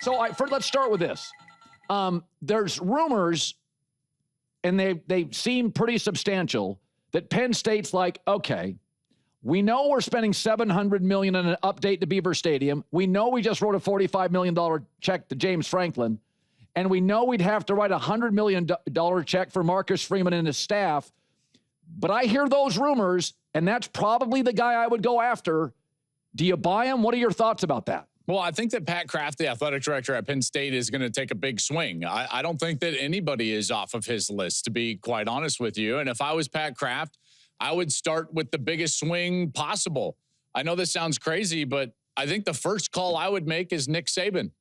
So let's start with this. There's rumors, and they seem pretty substantial, that Penn State's like, okay, we know we're spending $700 million on an update to Beaver Stadium. We know we just wrote a $45 million check to James Franklin, and we know we'd have to write a $100 million check for Marcus Freeman and his staff. But I hear those rumors, and that's probably the guy I would go after. Do you buy him? What are your thoughts about that? Well, I think that Pat Kraft, the athletic director at Penn State, is going to take a big swing. I don't think that anybody is off of his list, to be quite honest with you. And if I was Pat Kraft, I would start with the biggest swing possible. I know this sounds crazy, but I think the first call I would make is Nick Saban.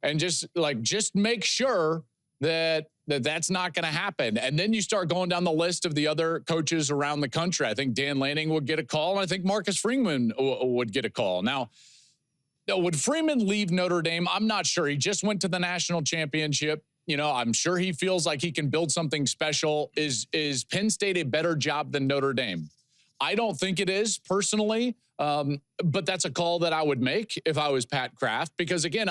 And just make sure that that's not going to happen. And then you start going down the list of the other coaches around the country. I think Dan Lanning would get a call, and I think Marcus Freeman would get a call. Now, would Freeman leave Notre Dame? I'm not sure. He just went to the national championship. You know, I'm sure he feels like he can build something special. Is Penn State a better job than Notre Dame? I don't think it is, personally, but that's a call that I would make if I was Pat Kraft, because, again,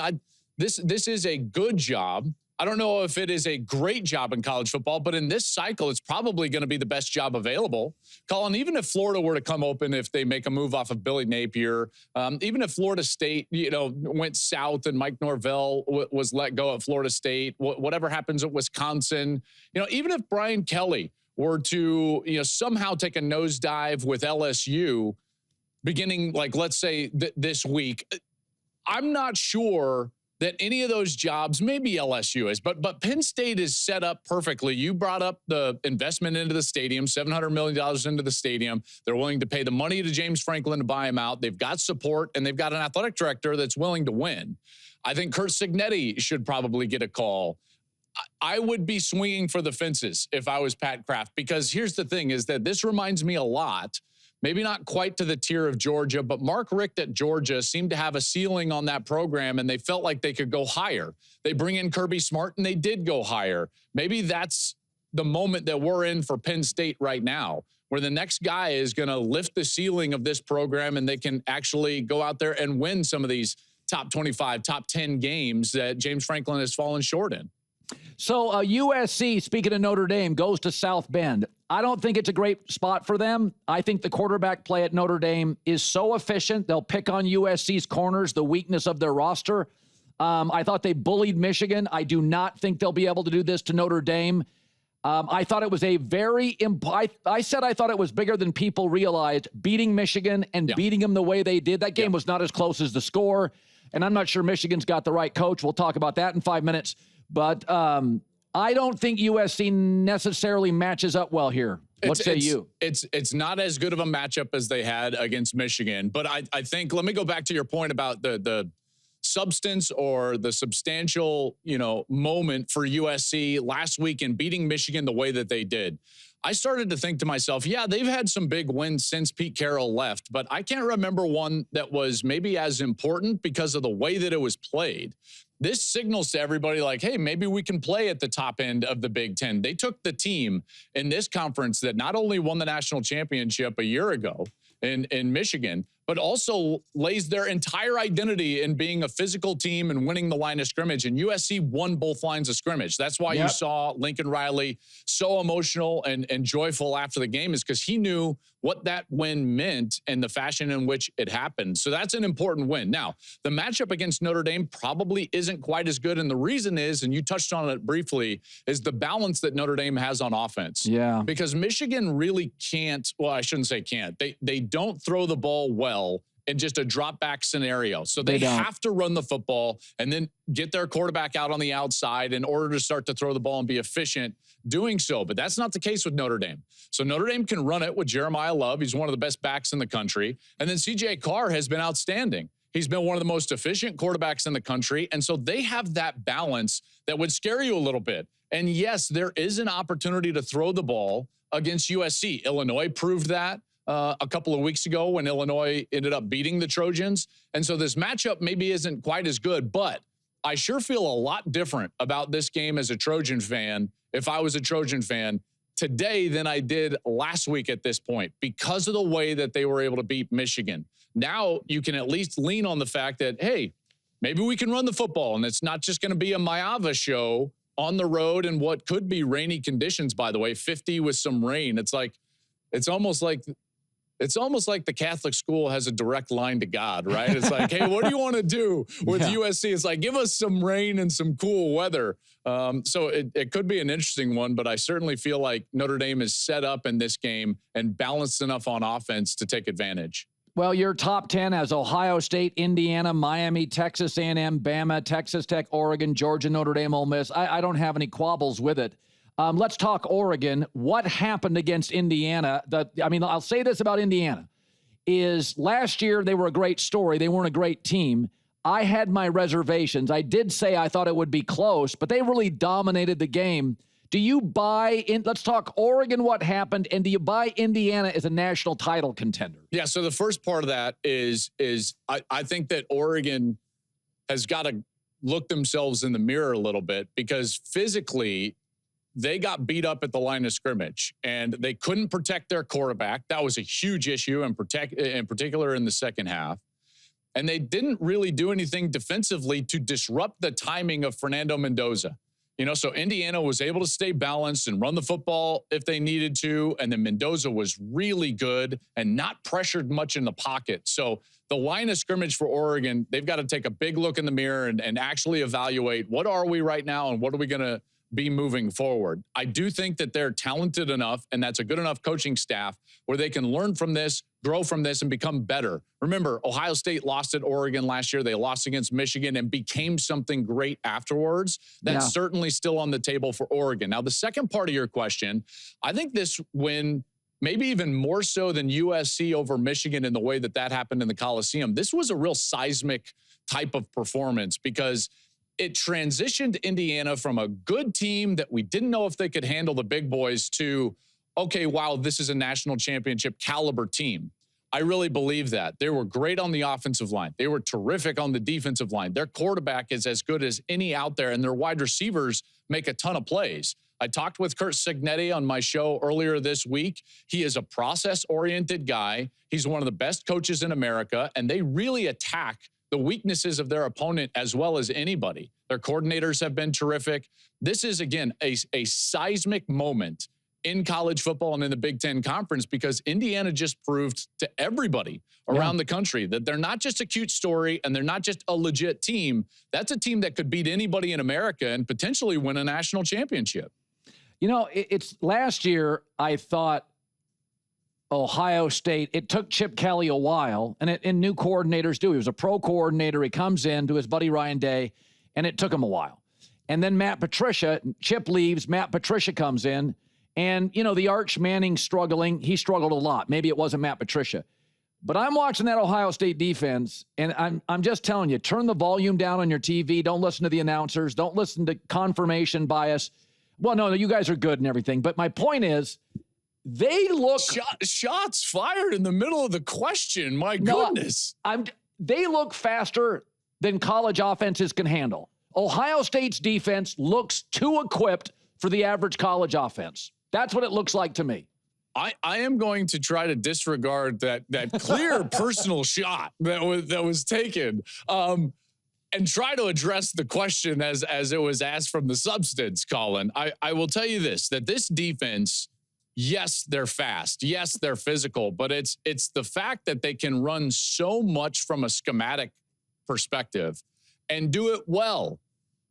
this is a good job. I don't know if it is a great job in college football, but in this cycle, it's probably going to be the best job available. Colin, even if Florida were to come open, if they make a move off of Billy Napier, even if Florida State, went south and Mike Norvell was let go at Florida State, whatever happens at Wisconsin, even if Brian Kelly were to, somehow take a nosedive with LSU beginning, like, let's say this week, I'm not sure that any of those jobs, maybe LSU is, but Penn State is set up perfectly. You brought up the investment into the stadium, $700 million into the stadium. They're willing to pay the money to James Franklin to buy him out. They've got support, and they've got an athletic director that's willing to win. I think Curt Cignetti should probably get a call. I would be swinging for the fences if I was Pat Kraft, because here's the thing, is that this reminds me a lot, maybe not quite to the tier of Georgia, but Mark Richt at Georgia seemed to have a ceiling on that program, and they felt like they could go higher. They bring in Kirby Smart, and they did go higher. Maybe that's the moment that we're in for Penn State right now, where the next guy is going to lift the ceiling of this program, and they can actually go out there and win some of these top 25, top 10 games that James Franklin has fallen short in. So USC, speaking of Notre Dame, goes to South Bend. I don't think it's a great spot for them. I think the quarterback play at Notre Dame is so efficient. They'll pick on USC's corners, the weakness of their roster. I thought they bullied Michigan. I do not think they'll be able to do this to Notre Dame. I thought it was a very I said I thought it was bigger than people realized, beating Michigan and beating them the way they did. That game was not as close as the score, and I'm not sure Michigan's got the right coach. We'll talk about that in 5 minutes. But I don't think USC necessarily matches up well here. What say you? It's not as good of a matchup as they had against Michigan. But I think, let me go back to your point about the substance or the substantial, moment for USC last week in beating Michigan the way that they did. I started to think to myself, yeah, they've had some big wins since Pete Carroll left, but I can't remember one that was maybe as important because of the way that it was played. This signals to everybody like, hey, maybe we can play at the top end of the Big Ten. They took the team in this conference that not only won the national championship a year ago in Michigan, but also lays their entire identity in being a physical team and winning the line of scrimmage. And USC won both lines of scrimmage. That's why you saw Lincoln Riley so emotional and joyful after the game, is because he knew what that win meant and the fashion in which it happened. So that's an important win. Now, the matchup against Notre Dame probably isn't quite as good. And the reason is, and you touched on it briefly, is the balance that Notre Dame has on offense. Yeah. Because Michigan really can't, well, I shouldn't say can't. They don't throw the ball well in just a drop back scenario. So they have to run the football and then get their quarterback out on the outside in order to start to throw the ball and be efficient doing so. But that's not the case with Notre Dame. So Notre Dame can run it with Jeremiah Love. He's one of the best backs in the country. And then CJ Carr has been outstanding. He's been one of the most efficient quarterbacks in the country. And so they have that balance that would scare you a little bit. And yes, there is an opportunity to throw the ball against USC. Illinois proved that a couple of weeks ago when Illinois ended up beating the Trojans. And so this matchup maybe isn't quite as good, but I sure feel a lot different about this game as a Trojan fan, if I was a Trojan fan, today than I did last week at this point, because of the way that they were able to beat Michigan. Now you can at least lean on the fact that, hey, maybe we can run the football, and it's not just going to be a Maava show on the road in what could be rainy conditions, by the way, 50 with some rain. It's almost like the Catholic school has a direct line to God, right? It's like, hey, what do you want to do with USC? It's like, give us some rain and some cool weather. So it could be an interesting one, but I certainly feel like Notre Dame is set up in this game and balanced enough on offense to take advantage. Well, your top 10 has Ohio State, Indiana, Miami, Texas A&M, Bama, Texas Tech, Oregon, Georgia, Notre Dame, Ole Miss. I don't have any quabbles with it. Let's talk Oregon. What happened against Indiana? I'll say this about Indiana, is last year they were a great story. They weren't a great team. I had my reservations. I did say I thought it would be close, but they really dominated the game. Do you buy in? Let's talk Oregon, what happened, and do you buy Indiana as a national title contender? Yeah, so the first part of that is I think that Oregon has got to look themselves in the mirror a little bit, because physically they got beat up at the line of scrimmage and they couldn't protect their quarterback. That was a huge issue, in particular in the second half. And they didn't really do anything defensively to disrupt the timing of Fernando Mendoza. So Indiana was able to stay balanced and run the football if they needed to. And then Mendoza was really good and not pressured much in the pocket. So the line of scrimmage for Oregon, they've got to take a big look in the mirror and actually evaluate, what are we right now and what are we going to be moving forward. I do think that they're talented enough, and that's a good enough coaching staff where they can learn from this, grow from this, and become better. Remember, Ohio State lost at Oregon last year. They lost against Michigan and became something great afterwards. That's certainly still on the table for Oregon. Now, the second part of your question, I think this win, maybe even more so than USC over Michigan in the way that happened in the Coliseum, this was a real seismic type of performance, because it transitioned Indiana from a good team that we didn't know if they could handle the big boys to, okay, wow, this is a national championship caliber team. I really believe that. They were great on the offensive line. They were terrific on the defensive line. Their quarterback is as good as any out there, and their wide receivers make a ton of plays. I talked with Curt Cignetti on my show earlier this week. He is a process-oriented guy. He's one of the best coaches in America, and they really attack the weaknesses of their opponent as well as anybody. Their coordinators have been terrific. This is, again, a seismic moment in college football and in the Big Ten Conference, because Indiana just proved to everybody around the country that they're not just a cute story and they're not just a legit team. That's a team that could beat anybody in America and potentially win a national championship. It's last year I thought Ohio State, it took Chip Kelly a while, and new coordinators do. He was a pro coordinator. He comes in to his buddy Ryan Day, and it took him a while. And then Matt Patricia, Chip leaves, Matt Patricia comes in, and, the Arch Manning struggling. He struggled a lot. Maybe it wasn't Matt Patricia. But I'm watching that Ohio State defense, and I'm just telling you, turn the volume down on your TV. Don't listen to the announcers. Don't listen to confirmation bias. Well, no, you guys are good and everything. But my point is, they look shots fired in the middle of the question. My goodness. They look faster than college offenses can handle. Ohio State's defense looks too equipped for the average college offense. That's what it looks like to me. I am going to try to disregard that clear personal shot that was taken, and try to address the question as it was asked from the substance, Colin. I will tell you that this defense, yes, they're fast. Yes, they're physical, but it's the fact that they can run so much from a schematic perspective and do it well.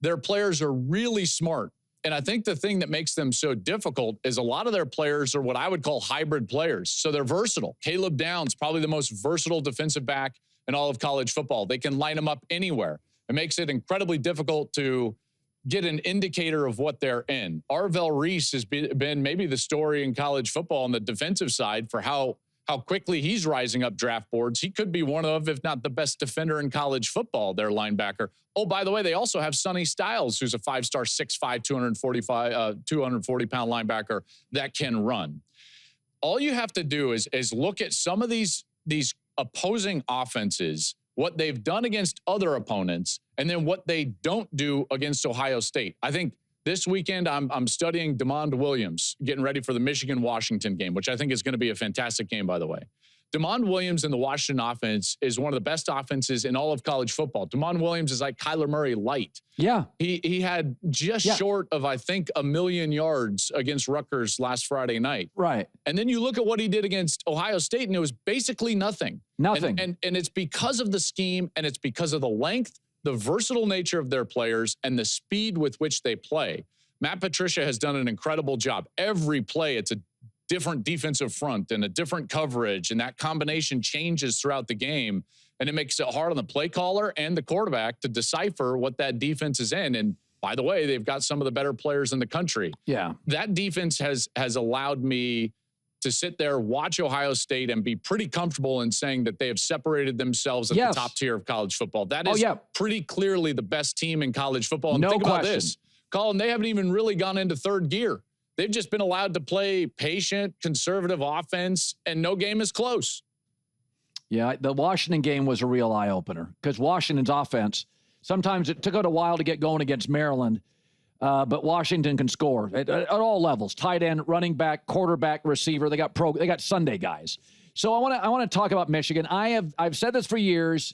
Their players are really smart. And I think the thing that makes them so difficult is a lot of their players are what I would call hybrid players. So they're versatile. Caleb Downs, probably the most versatile defensive back in all of college football. They can line them up anywhere. It makes it incredibly difficult to get an indicator of what they're in. Arvell Reese has been maybe the story in college football on the defensive side for how quickly he's rising up draft boards. He could be one of, if not the best defender in college football, their linebacker. Oh, by the way, they also have Sonny Styles, who's a 5-star, 6'5", 240-pound linebacker that can run. All you have to do is look at some of these opposing offenses, what they've done against other opponents, and then what they don't do against Ohio State. I think this weekend I'm studying DeMond Williams, getting ready for the Michigan-Washington game, which I think is going to be a fantastic game, by the way. DeMond Williams in the Washington offense is one of the best offenses in all of college football. DeMond Williams is like Kyler Murray light. Yeah. He had just short of, I think, 1,000,000 yards against Rutgers last Friday night. Right. And then you look at what he did against Ohio State, and it was basically nothing. Nothing. And it's because of the scheme, and it's because of the length, the versatile nature of their players, and the speed with which they play. Matt Patricia has done an incredible job. Every play, it's a different defensive front and a different coverage, and that combination changes throughout the game, and it makes it hard on the play caller and the quarterback to decipher what that defense is in. And by the way, they've got some of the better players in the country. Yeah. That defense has allowed me to sit there, watch Ohio State, and be pretty comfortable in saying that they have separated themselves at the top tier of college football. That is pretty clearly the best team in college football. And think about this, Colin, they haven't even really gone into third gear. They've just been allowed to play patient, conservative offense, and no game is close. Yeah, the Washington game was a real eye-opener because Washington's offense, sometimes it took out a while to get going against Maryland, but Washington can score at all levels: tight end, running back, quarterback, receiver. They got Sunday guys. So I want to talk about Michigan. I've said this for years.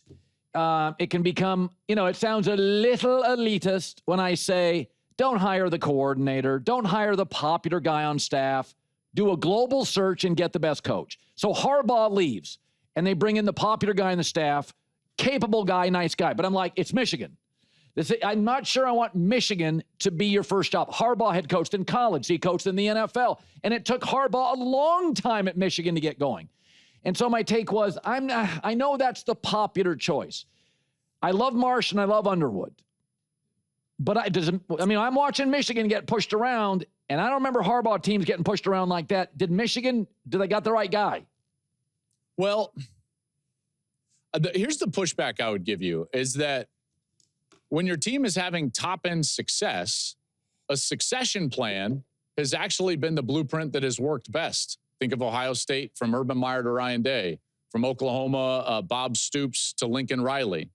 It can become, it sounds a little elitist when I say, don't hire the coordinator. Don't hire the popular guy on staff. Do a global search and get the best coach. So Harbaugh leaves, and they bring in the popular guy on the staff, capable guy, nice guy. But I'm like, it's Michigan. I'm not sure I want Michigan to be your first job. Harbaugh had coached in college. He coached in the NFL. And it took Harbaugh a long time at Michigan to get going. And so my take was, I know that's the popular choice. I love Marsh and I love Underwood. But I'm watching Michigan get pushed around, and I don't remember Harbaugh teams getting pushed around like that. Did they got the right guy? Well, here's the pushback I would give you, is that when your team is having top-end success, a succession plan has actually been the blueprint that has worked best. Think of Ohio State, from Urban Meyer to Ryan Day, from Oklahoma, Bob Stoops to Lincoln Riley.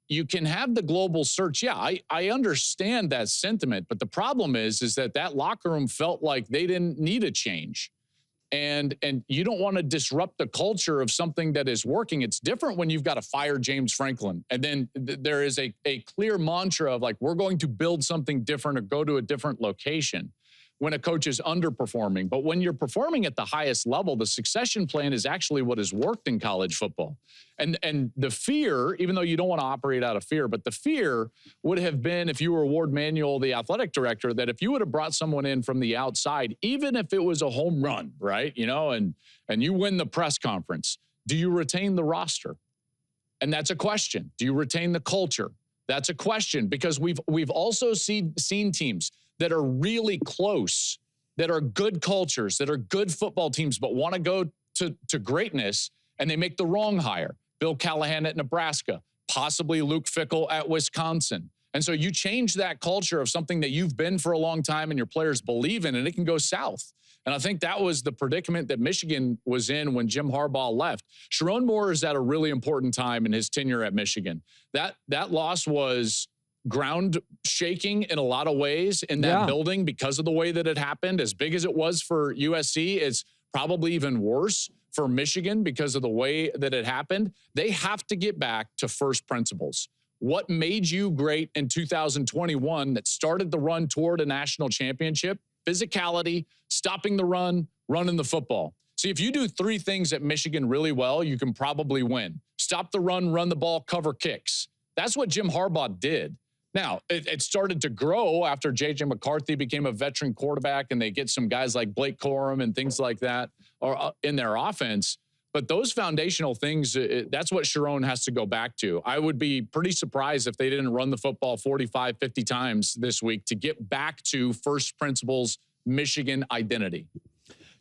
You can have the global search. Yeah, I understand that sentiment, but the problem is that locker room felt like they didn't need a change. And you don't want to disrupt the culture of something that is working. It's different when you've got to fire James Franklin. And then there is a clear mantra of like, we're going to build something different or go to a different location when a coach is underperforming. But when you're performing at the highest level, the succession plan is actually what has worked in college football. And the fear, even though you don't want to operate out of fear, but the fear would have been, if you were Ward Manuel, the athletic director, that if you would have brought someone in from the outside, even if it was a home run, right? And you win the press conference, do you retain the roster? And that's a question. Do you retain the culture? That's a question, because we've also seen teams that are really close, that are good cultures, that are good football teams, but want to go to greatness, and they make the wrong hire. Bill Callahan at Nebraska, possibly Luke Fickell at Wisconsin. And so you change that culture of something that you've been for a long time and your players believe in, and it can go south. And I think that was the predicament that Michigan was in when Jim Harbaugh left. Sharon Moore is at a really important time in his tenure at Michigan. That loss was ground shaking in a lot of ways in that building because of the way that it happened. As big as it was for USC, it's probably even worse for Michigan because of the way that it happened. They have to get back to first principles. What made you great in 2021 that started the run toward a national championship? Physicality, stopping the run, running the football. See, if you do three things at Michigan really well, you can probably win. Stop the run, run the ball, cover kicks. That's what Jim Harbaugh did. Now, it started to grow after J.J. McCarthy became a veteran quarterback, and they get some guys like Blake Corum and things like that in their offense. But those foundational things, that's what Sharon has to go back to. I would be pretty surprised if they didn't run the football 45, 50 times this week to get back to first principles Michigan identity.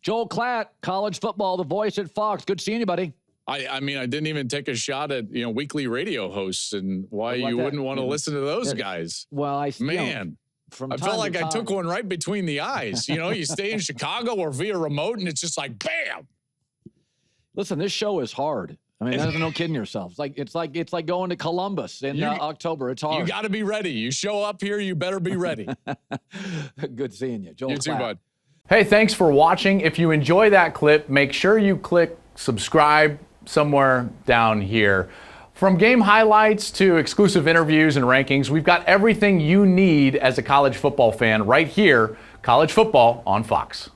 Joel Klatt, college football, the voice at Fox. Good seeing you, buddy. I mean, I didn't even take a shot at, weekly radio hosts and why you wouldn't want to listen to those guys. Well, I felt like I took one right between the eyes. You stay in Chicago or via remote, and it's just like, bam. Listen, this show is hard. I mean, there's no kidding yourself. It's like going to Columbus in October. It's hard. You got to be ready. You show up here, you better be ready. Good seeing you, Joel. You too, bud. Hey, thanks for watching. If you enjoy that clip, make sure you click subscribe somewhere down here. From game highlights to exclusive interviews and rankings, we've got everything you need as a college football fan right here. College football on Fox.